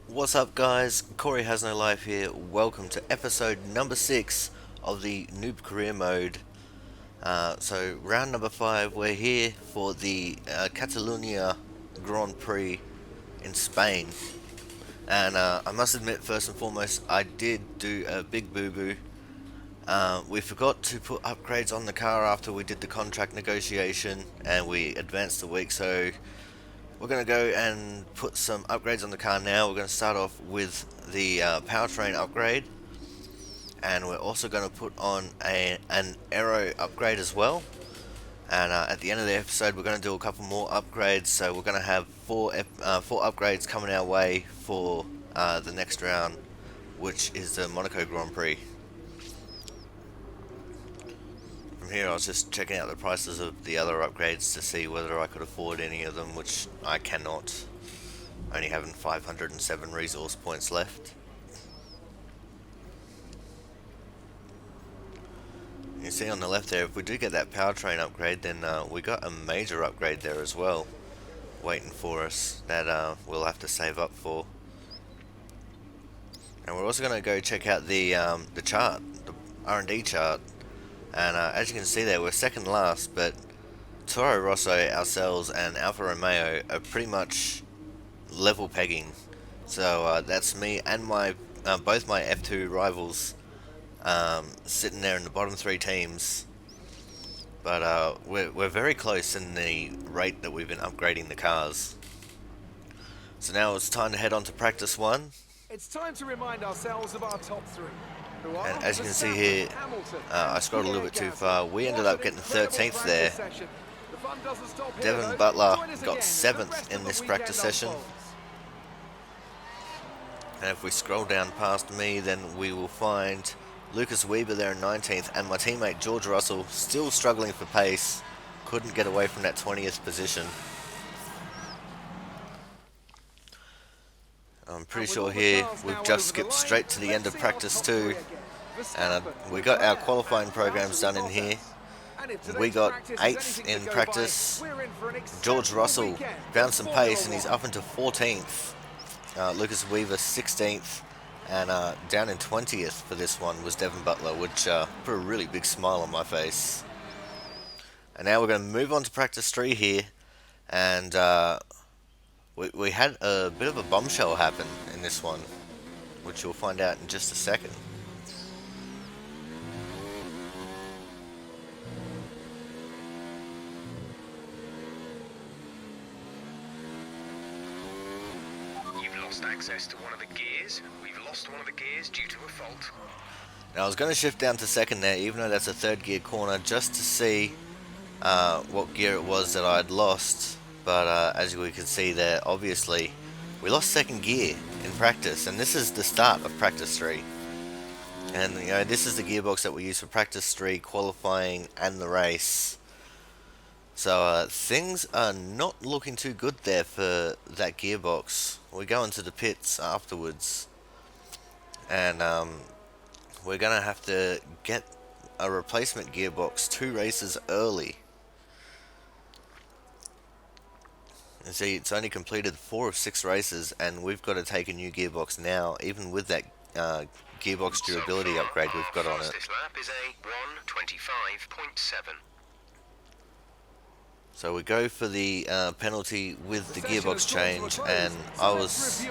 What's up, guys? Corey has no life here. Welcome to episode number 6 of the Noob Career Mode. So, round number 5, we're here for the Catalunya Grand Prix in Spain. And I must admit, first and foremost, I did do a big boo boo. We forgot to put upgrades on the car after we did the contract negotiation and we advanced a week, so we're going to go and put some upgrades on the car now. We're going to start off with the powertrain upgrade, and we're also going to put on an aero upgrade as well. And at the end of the episode, we're going to do a couple more upgrades, so we're going to have four upgrades coming our way for the next round, which is the Monaco Grand Prix. From here, I was just checking out the prices of the other upgrades to see whether I could afford any of them, which I cannot. Only having 507 resource points left. You see on the left there, if we do get that powertrain upgrade, then we got a major upgrade there as well, waiting for us, that we'll have to save up for. And we're also going to go check out the chart, the R&D chart. And as you can see there, we're second last, but Toro Rosso, ourselves, and Alfa Romeo are pretty much level pegging. So that's me and my both my F2 rivals sitting there in the bottom 3 teams. But we're very close in the rate that we've been upgrading the cars. So now it's time to head on to practice 1. It's time to remind ourselves of our top 3. And as you can see here, I scrolled a little bit too far. We ended up getting 13th there. Devin Butler got 7th in this practice session. And if we scroll down past me, then we will find Lucas Weber there in 19th, and my teammate George Russell still struggling for pace. Couldn't get away from that 20th position. I'm pretty sure here we've just skipped straight to the end of practice 2, and we got our qualifying programs done in here. We got 8th in practice. George Russell found some pace and he's up into 14th. Lucas Weaver 16th, and down in 20th for this one was Devin Butler, which put a really big smile on my face. And now we're going to move on to practice 3 here, and we had a bit of a bombshell happen in this one, which you'll find out in just a second. You've lost access to one of the gears. We've lost one of the gears due to a fault. Now I was going to shift down to second there, even though that's a 3rd gear corner, just to see what gear it was that I'd lost. But as we can see there, obviously we lost 2nd gear in practice, and this is the start of practice 3. And you know, this is the gearbox that we use for practice 3, qualifying, and the race. So things are not looking too good there for that gearbox. We go into the pits afterwards, and we're gonna have to get a replacement gearbox 2 races early. And see, it's only completed 4 of 6 races, and we've got to take a new gearbox now, even with that gearbox durability upgrade we've got on it. This lap is a 1:25.7. So we go for the penalty with the gearbox change, and I was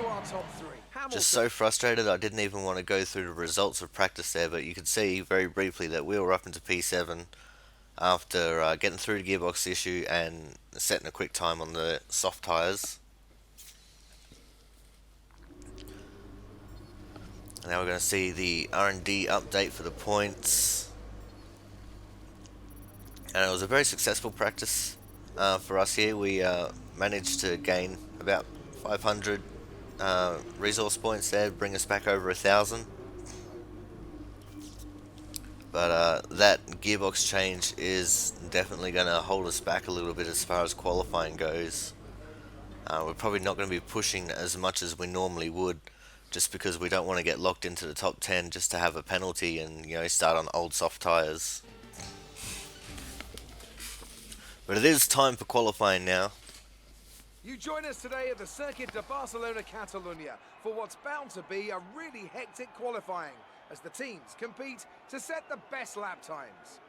just so frustrated I didn't even want to go through the results of practice there, but you could see very briefly that we were up into P7 after getting through the gearbox issue and setting a quick time on the soft tyres. Now we're going to see the R&D update for the points. And it was a very successful practice for us here. We managed to gain about 500 resource points there, bring us back over 1,000. But that gearbox change is definitely going to hold us back a little bit as far as qualifying goes. We're probably not going to be pushing as much as we normally would, just because we don't want to get locked into the top 10 just to have a penalty and, you know, start on old soft tyres. But it is time for qualifying now. You join us today at the Circuit de Barcelona Catalunya for what's bound to be a really hectic qualifying as the teams compete to set the best lap times.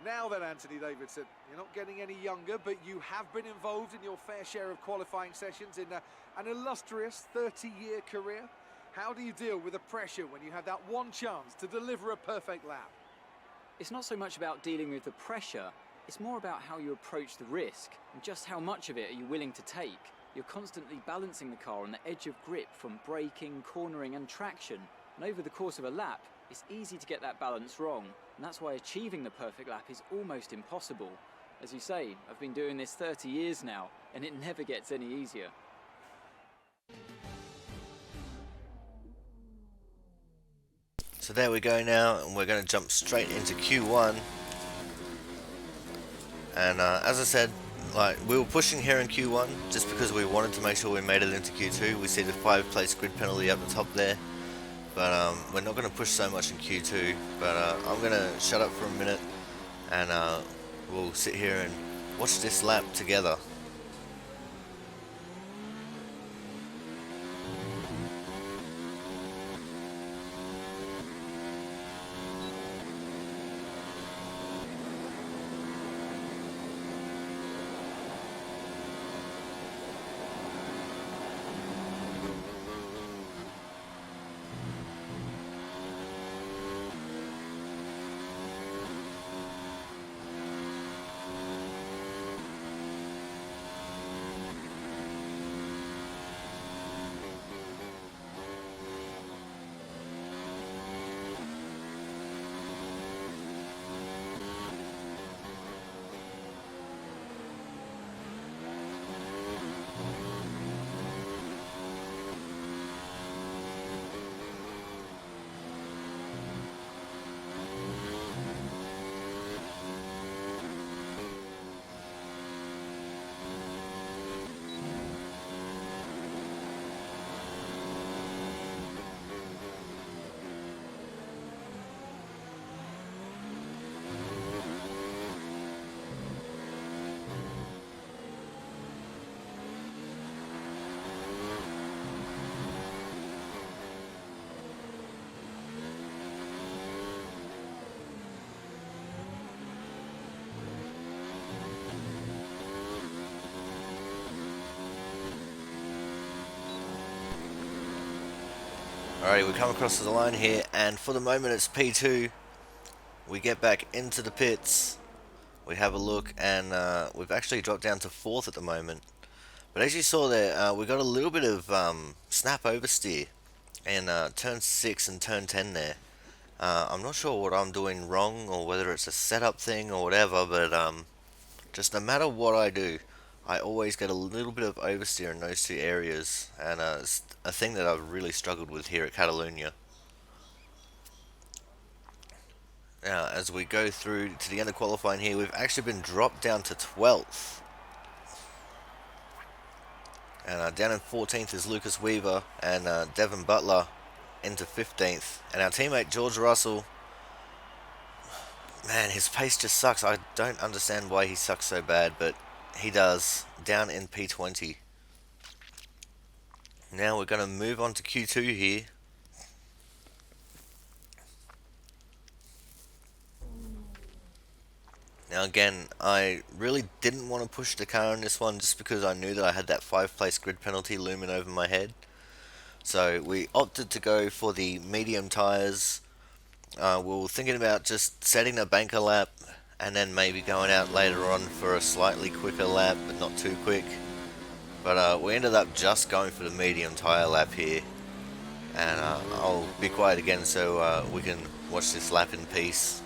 Now then, Anthony Davidson, you're not getting any younger, but you have been involved in your fair share of qualifying sessions in an illustrious 30-year career. How do you deal with the pressure when you have that one chance to deliver a perfect lap? It's not so much about dealing with the pressure, it's more about how you approach the risk and just how much of it are you willing to take. You're constantly balancing the car on the edge of grip from braking, cornering and traction, and over the course of a lap, it's easy to get that balance wrong, and that's why achieving the perfect lap is almost impossible. As you say, I've been doing this 30 years now, and it never gets any easier. So there we go now, and we're going to jump straight into Q1. And as I said, like, we were pushing here in Q1 just because we wanted to make sure we made it into Q2. We see the 5-place grid penalty up the top there, but we're not going to push so much in Q2. But I'm going to shut up for a minute, and we'll sit here and watch this lap together. Alrighty, we come across the line here, and for the moment it's P2. We get back into the pits, we have a look, and we've actually dropped down to 4th at the moment. But as you saw there, we got a little bit of snap oversteer in turn 6 and turn 10 there. I'm not sure what I'm doing wrong, or whether it's a setup thing or whatever, but just no matter what I do, I always get a little bit of oversteer in those two areas, and it's a thing that I've really struggled with here at Catalunya. Now, as we go through to the end of qualifying here, we've actually been dropped down to 12th. And down in 14th is Lucas Weaver, and Devin Butler into 15th. And our teammate George Russell, man, his pace just sucks. I don't understand why he sucks so bad, but he does, down in P20. Now we're going to move on to Q2 here. Now again, I really didn't want to push the car in this one just because I knew that I had that 5-place grid penalty looming over my head. So we opted to go for the medium tyres. We were thinking about just setting a banker lap and then maybe going out later on for a slightly quicker lap, but not too quick. But we ended up just going for the medium tyre lap here. And I'll be quiet again so we can watch this lap in peace.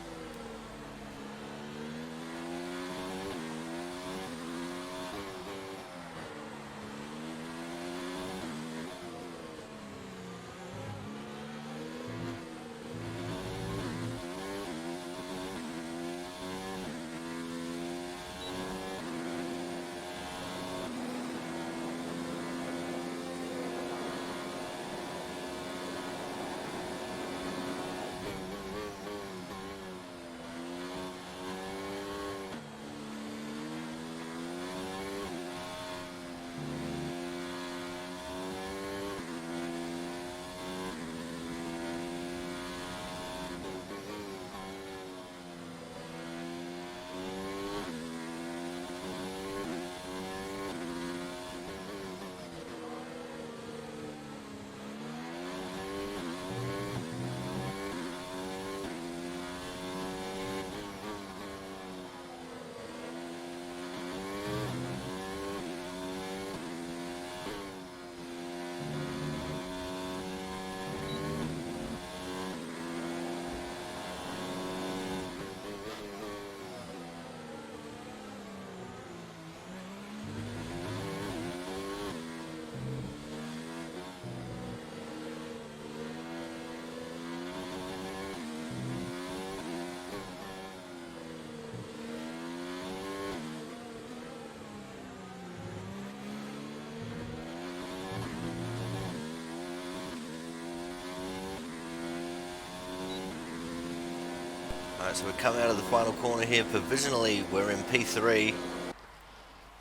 So we come out of the final corner here. Provisionally, we're in P3,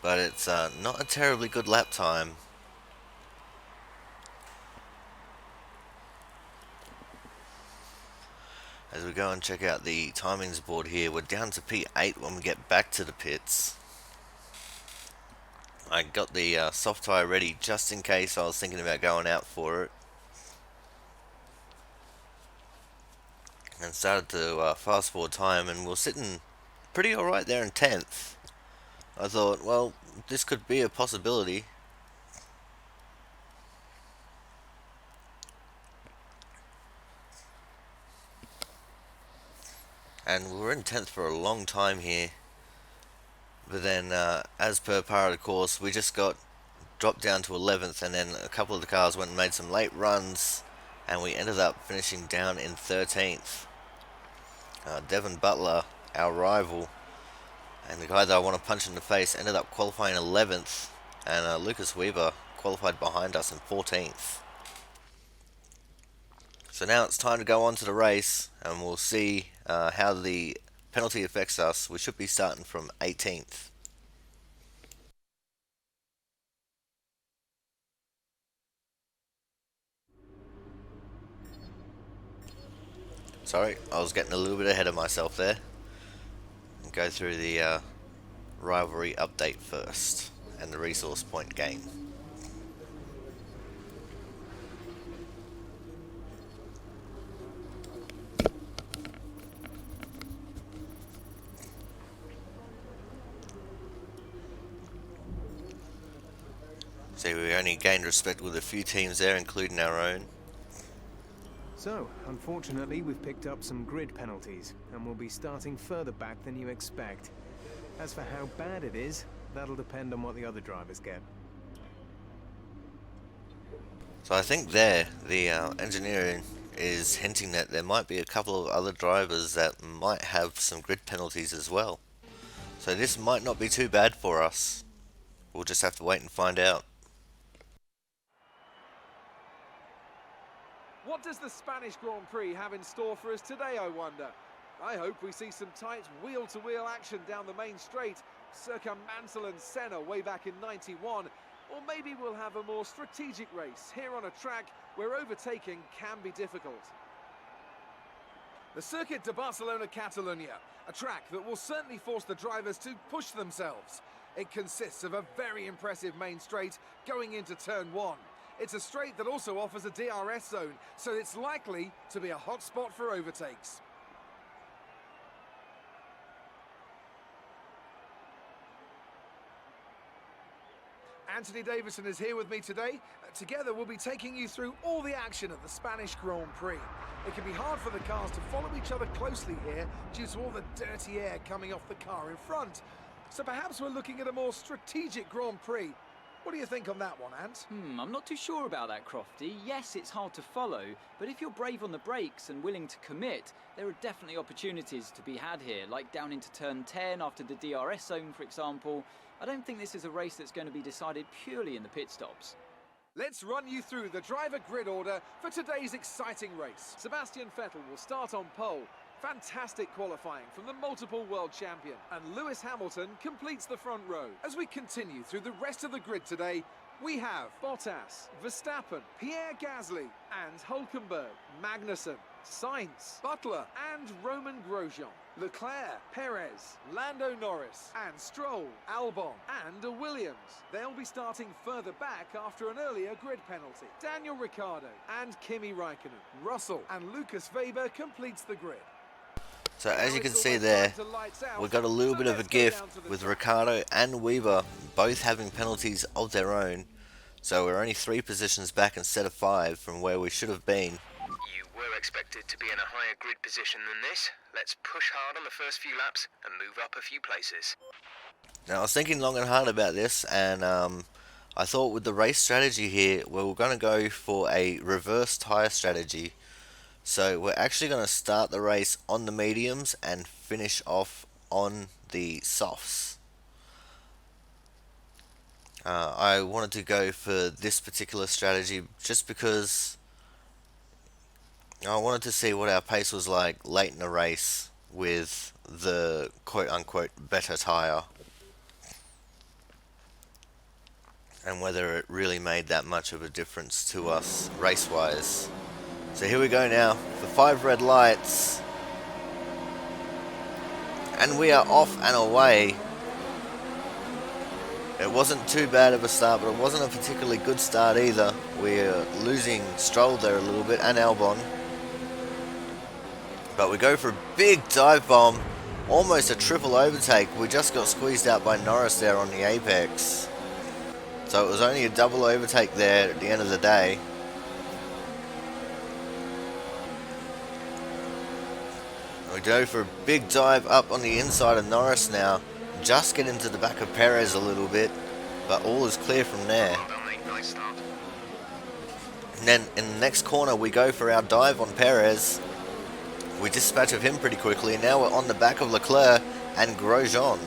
but it's not a terribly good lap time. As we go and check out the timings board here, we're down to P8 when we get back to the pits. I got the soft tyre ready just in case I was thinking about going out for it. And started to fast forward time, and we're sitting pretty alright there in 10th. I thought, well, this could be a possibility. And we were in 10th for a long time here. But then, as per par of the course, we just got dropped down to 11th, and then a couple of the cars went and made some late runs, and we ended up finishing down in 13th. Devon Butler, our rival, and the guy that I want to punch in the face, ended up qualifying 11th, and Lucas Weaver qualified behind us in 14th. So now it's time to go on to the race, and we'll see how the penalty affects us. We should be starting from 18th. Sorry, I was getting a little bit ahead of myself there. Go through the rivalry update first, and the resource point gain. See, we only gained respect with a few teams there, including our own. So, unfortunately, we've picked up some grid penalties, and we'll be starting further back than you expect. As for how bad it is, that'll depend on what the other drivers get. So I think there, the engineering is hinting that there might be a couple of other drivers that might have some grid penalties as well. So this might not be too bad for us. We'll just have to wait and find out. What does the Spanish Grand Prix have in store for us today, I wonder? I hope we see some tight wheel-to-wheel action down the main straight, circa Mansell and Senna way back in '91. Or maybe we'll have a more strategic race here on a track where overtaking can be difficult. The Circuit de Barcelona-Catalunya, a track that will certainly force the drivers to push themselves. It consists of a very impressive main straight going into turn 1. It's a straight that also offers a DRS zone, so it's likely to be a hot spot for overtakes. Anthony Davison is here with me today. Together we'll be taking you through all the action at the Spanish Grand Prix. It can be hard for the cars to follow each other closely here due to all the dirty air coming off the car in front. So perhaps we're looking at a more strategic Grand Prix. What do you think on that one, Ant? I'm not too sure about that, Crofty. Yes, it's hard to follow, but if you're brave on the brakes and willing to commit, there are definitely opportunities to be had here, like down into turn 10 after the DRS zone, for example. I don't think this is a race that's going to be decided purely in the pit stops. Let's run you through the driver grid order for today's exciting race. Sebastian Vettel will start on pole. Fantastic qualifying from the multiple world champion, and Lewis Hamilton completes the front row. As we continue through the rest of the grid today, we have Bottas, Verstappen, Pierre Gasly and Hulkenberg, Magnussen, Sainz, Butler and Roman Grosjean, Leclerc, Perez, Lando Norris and Stroll, Albon and a Williams. They'll be starting further back after an earlier grid penalty. Daniel Ricciardo and Kimi Raikkonen, Russell and Lucas Weber completes the grid. So as you can see there, we got a little bit of a gift with Ricciardo and Weaver both having penalties of their own. So we're only 3 positions back instead of 5 from where we should have been. You were expected to be in a higher grid position than this. Let's push hard on the first few laps and move up a few places. Now I was thinking long and hard about this, and I thought with the race strategy here, we were going to go for a reverse tyre strategy. So we're actually going to start the race on the mediums and finish off on the softs. I wanted to go for this particular strategy just because I wanted to see what our pace was like late in the race with the quote-unquote better tyre, and whether it really made that much of a difference to us race-wise. So here we go now for 5 red lights, and we are off and away. It wasn't too bad of a start, but it wasn't a particularly good start either. We're losing Stroll there a little bit, and Albon. But we go for a big dive bomb, almost a triple overtake. We just got squeezed out by Norris there on the apex. So it was only a double overtake there at the end of the day. We go for a big dive up on the inside of Norris now. Just get into the back of Perez a little bit, but all is clear from there. Well done, mate. Nice start. And then in the next corner we go for our dive on Perez. We dispatch of him pretty quickly, and now we're on the back of Leclerc and Grosjean.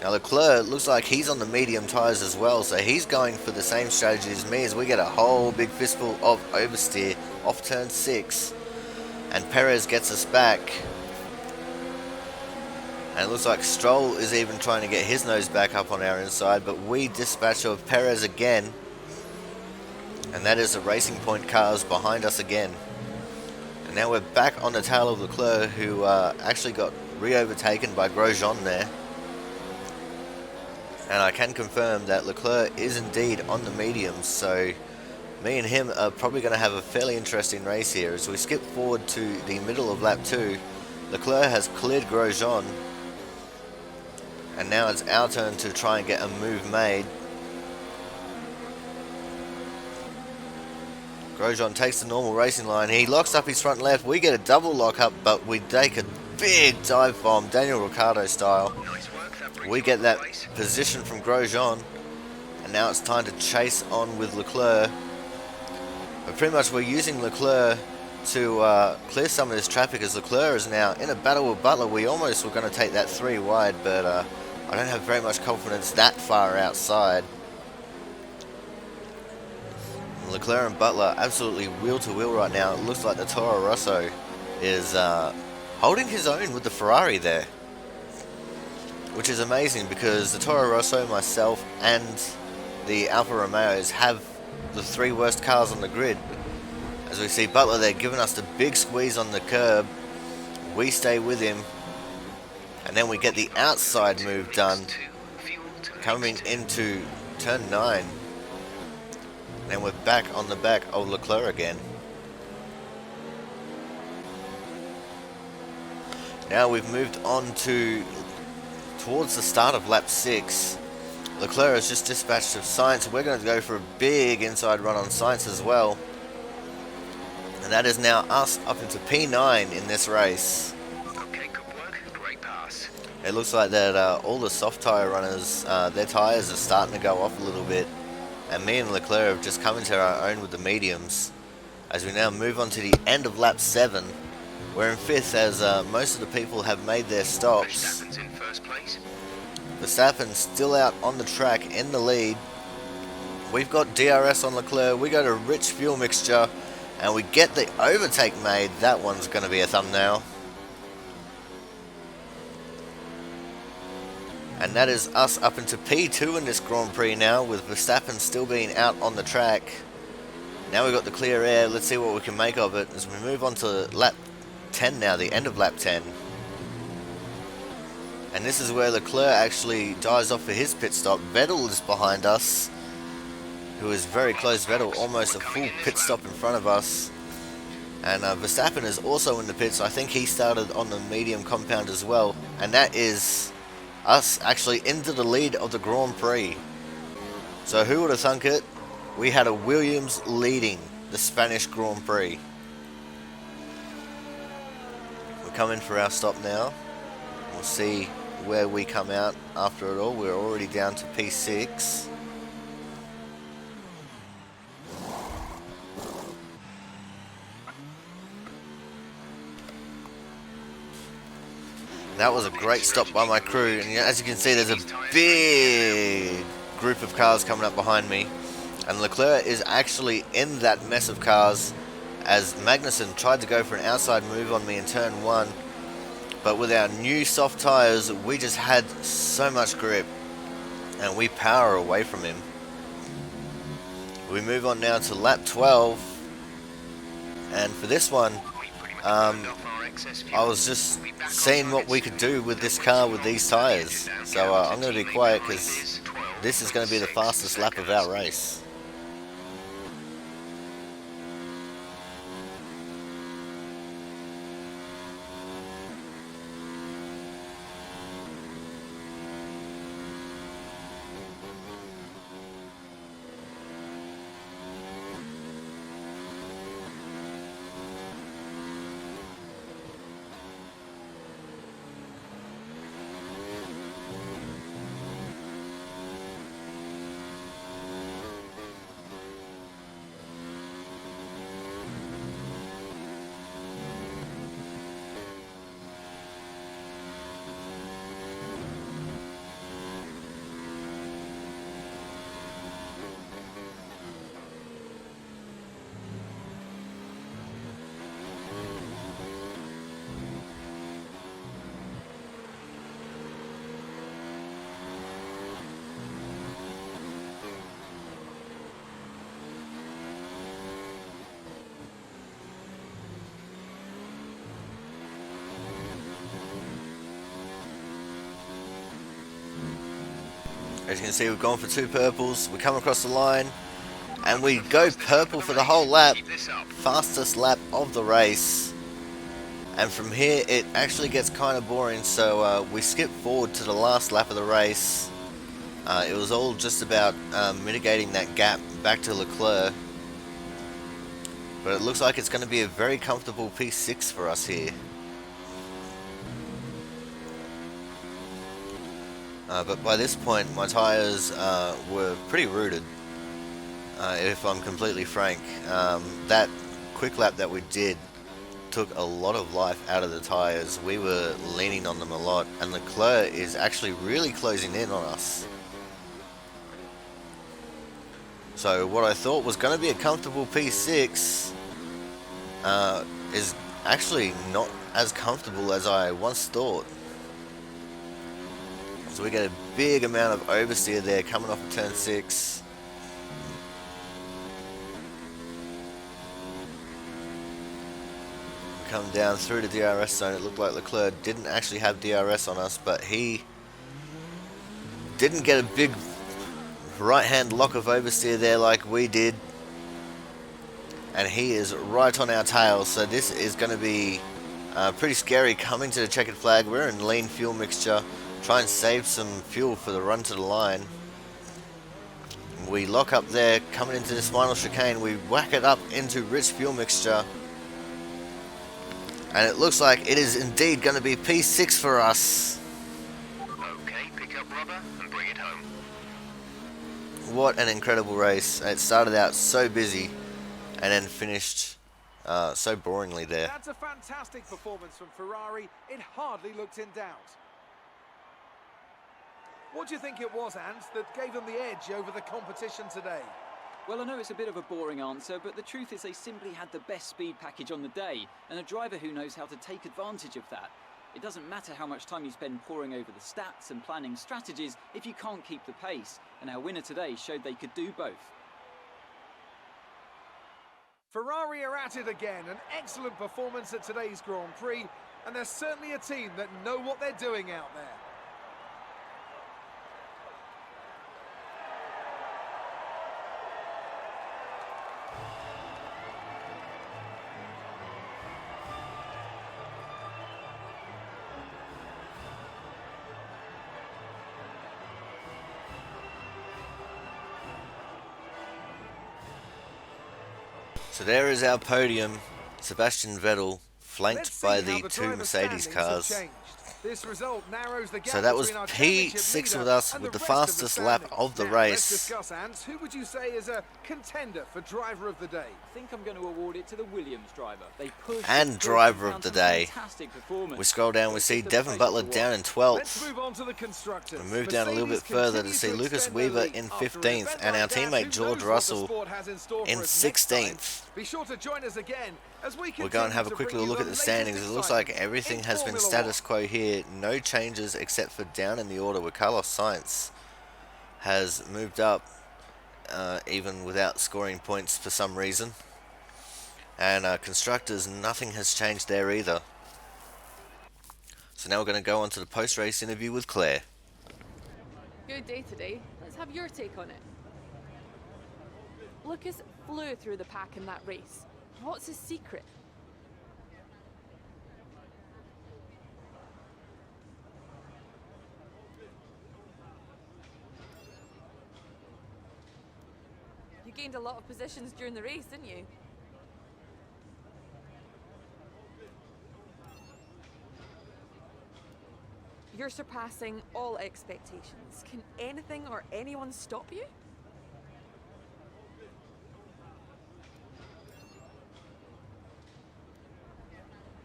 Now Leclerc looks like he's on the medium tyres as well, so he's going for the same strategy as me, as we get a whole big fistful of oversteer off turn 6, and Perez gets us back. And it looks like Stroll is even trying to get his nose back up on our inside, but we dispatch of Perez again. And that is the Racing Point cars behind us again. And now we're back on the tail of Leclerc, who actually got re-overtaken by Grosjean there. And I can confirm that Leclerc is indeed on the mediums, so me and him are probably going to have a fairly interesting race here. As we skip forward to the middle of lap 2, Leclerc has cleared Grosjean. And now it's our turn to try and get a move made. Grosjean takes the normal racing line. He locks up his front left. We get a double lock up, but we take a big dive bomb, Daniel Ricciardo style. Nice work. That brings We you get on that the race. position from Grosjean. And now it's time to chase on with Leclerc. But pretty much we're using Leclerc to clear some of this traffic, as Leclerc is now in a battle with Butler. We almost were going to take that 3 wide, but I don't have very much confidence that far outside. Leclerc and Butler absolutely wheel to wheel right now. It looks like the Toro Rosso is holding his own with the Ferrari there, which is amazing, because the Toro Rosso, myself, and the Alfa Romeos have the 3 worst cars on the grid. As we see Butler there giving us the big squeeze on the curb. We stay with him, and then we get the outside move done coming into turn 9. And then we're back on the back of Leclerc again. Now we've moved on towards the start of lap 6. Leclerc has just dispatched of Sainz. We're going to go for a big inside run on Sainz as well. And that is now us up into P9 in this race. Okay, good work. Great pass. It looks like that all the soft tyre runners, their tyres are starting to go off a little bit. And me and Leclerc have just come into our own with the mediums. As we now move on to the end of lap 7. We're in 5th, as most of the people have made their stops. Verstappen's in first place. Verstappen's still out on the track in the lead. We've got DRS on Leclerc. We go to rich fuel mixture, and we get the overtake made. That one's going to be a thumbnail. And that is us up into P2 in this Grand Prix now, with Verstappen still being out on the track. Now we've got the clear air. Let's see what we can make of it as we move on to lap 10 now, the end of lap 10. And this is where Leclerc actually dives off for his pit stop. Vettel is behind us, who is very close. Vettel almost a full pit stop in front of us. And Verstappen is also in the pits. I think he started on the medium compound as well. And that is us actually into the lead of the Grand Prix. So who would have thunk it? We had a Williams leading the Spanish Grand Prix. We come in for our stop now. We'll see where we come out after it all. We're already down to P6. That was a great stop by my crew, and as you can see, there's a big group of cars coming up behind me, and Leclerc is actually in that mess of cars, as Magnussen tried to go for an outside move on me in turn 1. But with our new soft tyres, we just had so much grip, and we power away from him. We move on now to lap 12, and for this one, I was just seeing what we could do with this car with these tyres. So I'm going to be quiet because this is going to be the fastest lap of our race. As you can see, we've gone for 2 purples. We come across the line, and we go purple for the whole lap. Fastest lap of the race. And from here, it actually gets kind of boring, so we skip forward to the last lap of the race. It was all just about mitigating that gap back to Leclerc. But it looks like it's going to be a very comfortable P6 for us here. But by this point, my tyres were pretty rooted, if I'm completely frank. That quick lap that we did took a lot of life out of the tyres. We were leaning on them a lot, and Leclerc is actually really closing in on us. So what I thought was going to be a comfortable P6 is actually not as comfortable as I once thought. So we get a big amount of oversteer there coming off of turn 6. Come down through the DRS zone. It looked like Leclerc didn't actually have DRS on us, but he didn't get a big right hand lock of oversteer there like we did. And he is right on our tail, so this is going to be pretty scary coming to the checkered flag. We're in lean fuel mixture. Try and save some fuel for the run to the line. We lock up there, coming into this final chicane. We whack it up into rich fuel mixture. And it looks like it is indeed going to be P6 for us. Okay, pick up rubber and bring it home. What an incredible race. It started out so busy and then finished so boringly there. That's a fantastic performance from Ferrari. It hardly looked in doubt. What do you think it was, Ant, that gave them the edge over the competition today? Well, I know it's a bit of a boring answer, but the truth is they simply had the best speed package on the day, and a driver who knows how to take advantage of that. It doesn't matter how much time you spend poring over the stats and planning strategies if you can't keep the pace, and our winner today showed they could do both. Ferrari are at it again, an excellent performance at today's Grand Prix, and they're certainly a team that know what they're doing out there. So there is our podium. Sebastian Vettel flanked by the 2 Mercedes cars. So that was P6 with us with the fastest lap of the race. Let's discuss, Ant. Who would you say is a contender for driver of the day? I think I'm going to award it to the Williams driver. They pushed And driver of the day. Performance. We scroll down, we see Devon Butler down in 12th. Let's move on to the constructors. We move down a little bit further to see Lucas Weaver in 15th and our teammate George Russell in 16th. Be sure to join us again as we We'll go and continue have a to quick bring little you look at the standings. It looks like excitement everything in has been Formula status One. quo here. No changes except for down in the order where Carlos Sainz has moved up even without scoring points for some reason. And constructors, nothing has changed there either. So now we're going to go on to the post-race interview with Claire. Good day today. Let's have your take on it. Lucas flew through the pack in that race. What's his secret? You gained a lot of positions during the race, didn't you? You're surpassing all expectations. Can anything or anyone stop you?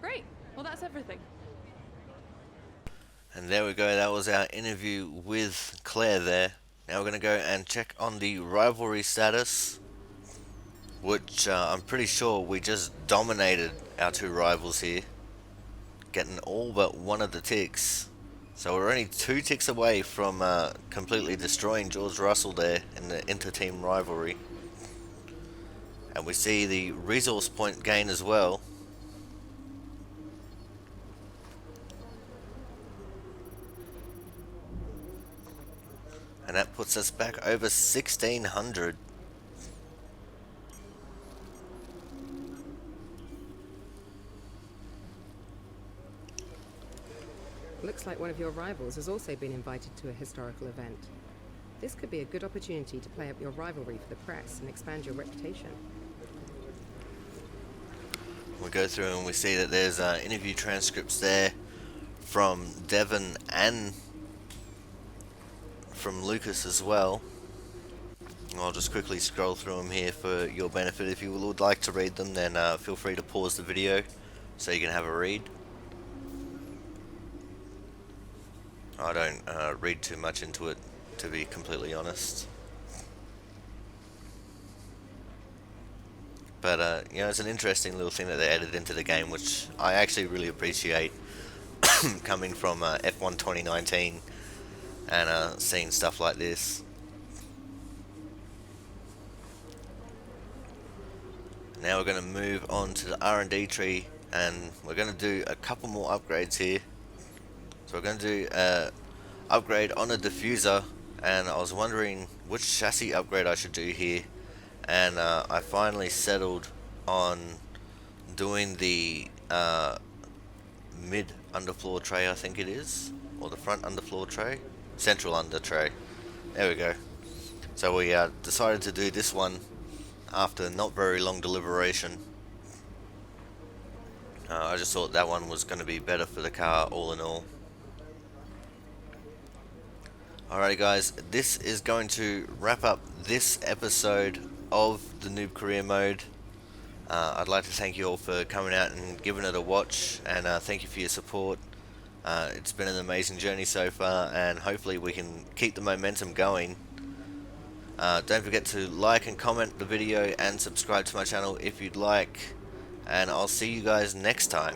Great. Well, that's everything. And there we go, that was our interview with Claire there. Now we're going to go and check on the rivalry status, which I'm pretty sure we just dominated our two rivals here, getting all but one of the ticks. So we're only 2 ticks away from completely destroying George Russell there in the inter-team rivalry. And we see the resource point gain as well. And that puts us back over 1600. Looks like one of your rivals has also been invited to a historical event. This could be a good opportunity to play up your rivalry for the press and expand your reputation. We go through and we see that there's interview transcripts there from Devon and from Lucas as well. I'll just quickly scroll through them here for your benefit. If you would like to read them, then feel free to pause the video so you can have a read. I don't read too much into it, to be completely honest. But, you know, it's an interesting little thing that they added into the game, which I actually really appreciate coming from F1 2019 and seeing stuff like this. Now we're going to move on to the R&D tree, and we're going to do a couple more upgrades here. So we're going to do an upgrade on a diffuser, and I was wondering which chassis upgrade I should do here, and I finally settled on doing the mid underfloor tray, I think it is, or the front underfloor tray, central under tray. There we go. So we decided to do this one after not very long deliberation. I just thought that one was going to be better for the car all in all. Alrighty guys, this is going to wrap up this episode of the Noob Career Mode. I'd like to thank you all for coming out and giving it a watch, and thank you for your support. It's been an amazing journey so far, and hopefully we can keep the momentum going. Don't forget to like and comment the video and subscribe to my channel if you'd like, and I'll see you guys next time.